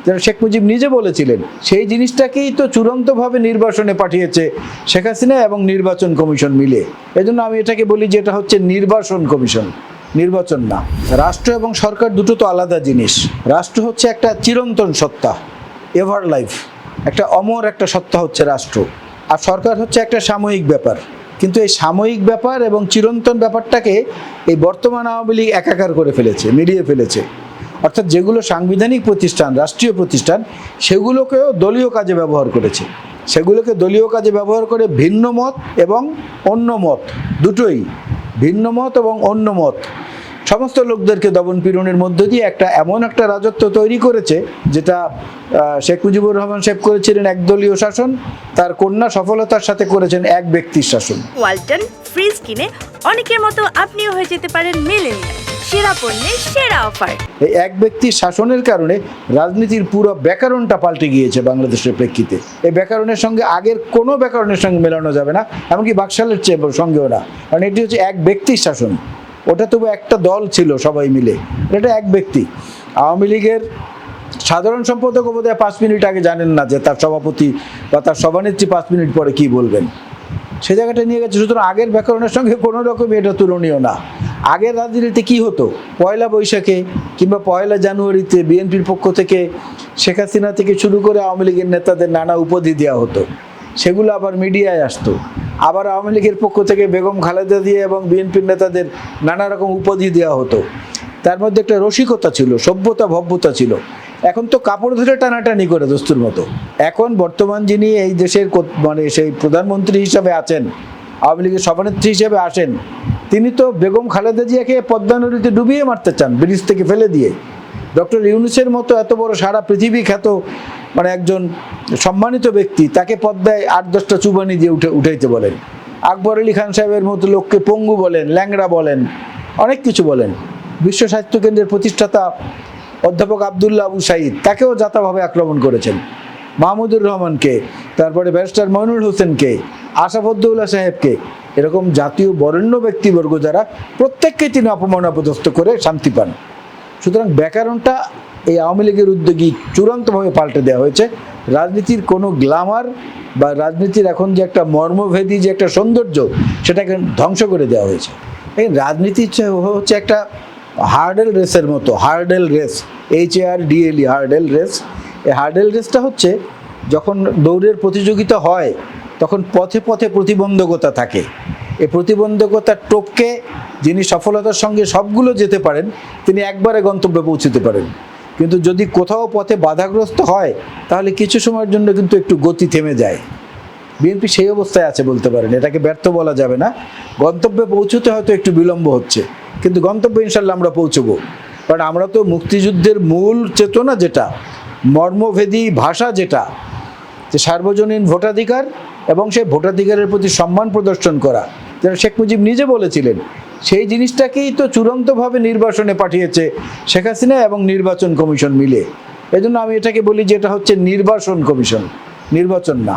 যেটা শেখ মুজিব নিজে বলেছিলেন, সেই জিনিসটাকেই তো চূড়ান্তভাবে নির্বাসনে পাঠিয়েছে শেখ হাসিনা এবং নির্বাচন কমিশন মিলে। এজন্য আমি এটাকে বলি যে এটা হচ্ছে নির্বাসন কমিশন, নির্বাচন না। রাষ্ট্র এবং সরকার দুটো তো আলাদা জিনিস। রাষ্ট্র হচ্ছে একটা চিরন্তন সত্তা, এভার লাইফ, একটা অমর একটা সত্তা হচ্ছে রাষ্ট্র, আর সরকার হচ্ছে একটা সাময়িক ব্যাপার। কিন্তু এই সাময়িক ব্যাপার এবং চিরন্তন ব্যাপারটাকে এই বর্তমান আওয়ামী লীগ একাকার করে ফেলেছে, মিলিয়ে ফেলেছে। অর্থাৎ যেগুলো সাংবিধানিক প্রতিষ্ঠান, রাষ্ট্রীয় প্রতিষ্ঠান, সেগুলোকেও দলীয় কাজে ব্যবহার করেছে। সেগুলোকে দলীয় কাজে ব্যবহার করে ভিন্ন মত এবং অন্য মত দুটোই, ভিন্ন মত এবং অন্য মত সমস্ত লোকদেরকে দমন পীড়নের মধ্য দিয়ে এমন একটা রাজত্ব তৈরি করেছে, যেটা শেখ মুজিবুর রহমান সাহেব করেছিলেন একদলীয় শাসন, তার কন্যা সফলতার সাথে করেছেন এক ব্যক্তির শাসন। ওয়ালটন ফ্রিজ কিনে অনেকের মতো আপনিও হয়ে যেতে পারেন মিলেনিয়াল। সেরা পণ্যের সেরা অফার। এই এক ব্যক্তির শাসনের কারণে রাজনীতির পুরো ব্যাকরণটা পাল্টে গিয়েছে বাংলাদেশের প্রেক্ষিতে। এই ব্যাকরণের সঙ্গে আগের কোনো ব্যাকরণের সঙ্গে মেলানো যাবে না, এমনকি বাকশালের সঙ্গেও না, কারণ এটি হচ্ছে এক ব্যক্তির শাসন। ওটা তবু একটা দল ছিল সবাই মিলে, এটা এক ব্যক্তি। আওয়ামী লীগের সাধারণ সম্পাদক বোধহয় 5 মিনিট আগে জানেন না যে তার সভাপতি বা তার সভানেত্রী 5 মিনিট পরে কি বলবেন, সে জায়গাটা নিয়ে গেছে। সুতরাং আগের ব্যাকরণের সঙ্গে কোনো রকমই এটা তুলনীয় না। আগের রাজনীতিতে কি হতো, পয়লা বৈশাখে কিংবা পয়লা জানুয়ারিতে বিএনপির পক্ষ থেকে শেখ হাসিনা থেকে শুরু করে আওয়ামী লীগের নেতাদের নানা উপাধি দেওয়া হতো, সেগুলো আবার মিডিয়ায় আসতো। আবার আওয়ামী লীগের পক্ষ থেকে বেগম খালেদা দিয়ে এবং বিএনপির নেতাদের নানা রকম উপাধি দেওয়া হতো। তার মধ্যে একটা রসিকতা ছিল, সভ্যতা ভব্যতা ছিল। এখন তো কাপড় ধরে টানাটানি করে দস্তুর মতো। এখন বর্তমান যিনি এই দেশের সেই প্রধানমন্ত্রী হিসাবে আছেন, আওয়ামী লীগের সভানেত্রী হিসেবে আসেন, তিনি তো বেগম খালেদা জিয়াকে পদ্মা নদীতে ডুবিয়ে মারতে চান, ব্রিজ থেকে ফেলে দিয়ে। ডক্টর ইউনূসের মতো এত বড় সারা পৃথিবী খ্যাত একজন সম্মানিত ব্যক্তি, তাকে পদ্মায় 8-10টা চুবানি দিয়ে উঠাইতে বলেন। আকবর আলী খান সাহেবের মতো লোককে পঙ্গু বলেন, ল্যাংড়া বলেন, অনেক কিছু বলেন। বিশ্ব স্বাস্থ্য কেন্দ্রের প্রতিষ্ঠাতা অধ্যাপক আবদুল্লাহ আবু সাঈদ, তাকেও জাতাভাবে আক্রমণ করেছেন। মাহমুদুর রহমানকে, তারপরে ব্যারিস্টার মইনুল হোসেনকে, আশরাফুদ্দৌলা সাহেবকে, এরকম জাতীয় বরেণ্য ব্যক্তিবর্গ যারা, প্রত্যেককে তিনি অপমান অপদস্থ করে শান্তি পান। সুতরাং ব্যাকরণটা এই আওয়ামী লীগের উদ্যোগী চূড়ান্তভাবে পাল্টে দেওয়া হয়েছে। রাজনীতির কোনো গ্ল্যামার বা রাজনীতির এখন যে একটা মর্মভেদী যে একটা সৌন্দর্য, সেটাকে ধ্বংস করে দেওয়া হয়েছে। এই রাজনীতি হচ্ছে একটা হার্ডেল রেসের মতো, হার্ডেল রেস, HARDLE, হার্ডেল রেস। এই হার্ডেল রেসটা হচ্ছে যখন দৌড়ের প্রতিযোগিতা হয়, তখন পথে পথে প্রতিবন্ধকতা থাকে। এই প্রতিবন্ধকতা টপকে যিনি সফলতার সঙ্গে সবগুলো যেতে পারেন, তিনি একবারে গন্তব্যে পৌঁছতে পারেন। কিন্তু যদি কোথাও পথে বাধাগ্রস্ত হয়, তাহলে কিছু সময়ের জন্য কিন্তু একটু গতি থেমে যায়। বিএনপি সেই অবস্থায় আছে বলতে পারেন, এটাকে ব্যর্থ বলা যাবে না। গন্তব্যে পৌঁছতে হয়তো একটু বিলম্ব হচ্ছে, কিন্তু গন্তব্যে ইনশাল্লাহ আমরা পৌঁছবো। কারণ আমরা তো মুক্তিযুদ্ধের মূল চেতনা যেটা, মর্মভেদী ভাষা যেটা, যে সার্বজনীন ভোটাধিকার এবং সেই ভোটাধিকারের প্রতি সম্মান প্রদর্শন করা, যেটা শেখ মুজিব নিজে বলেছিলেন, সেই জিনিসটাকেই তো চূড়ান্তভাবে নির্বাসনে পাঠিয়েছে শেখ হাসিনা এবং নির্বাচন কমিশন মিলে। এজন্য আমি এটাকে বলি যে এটা হচ্ছে নির্বাসন কমিশন, নির্বাচন না।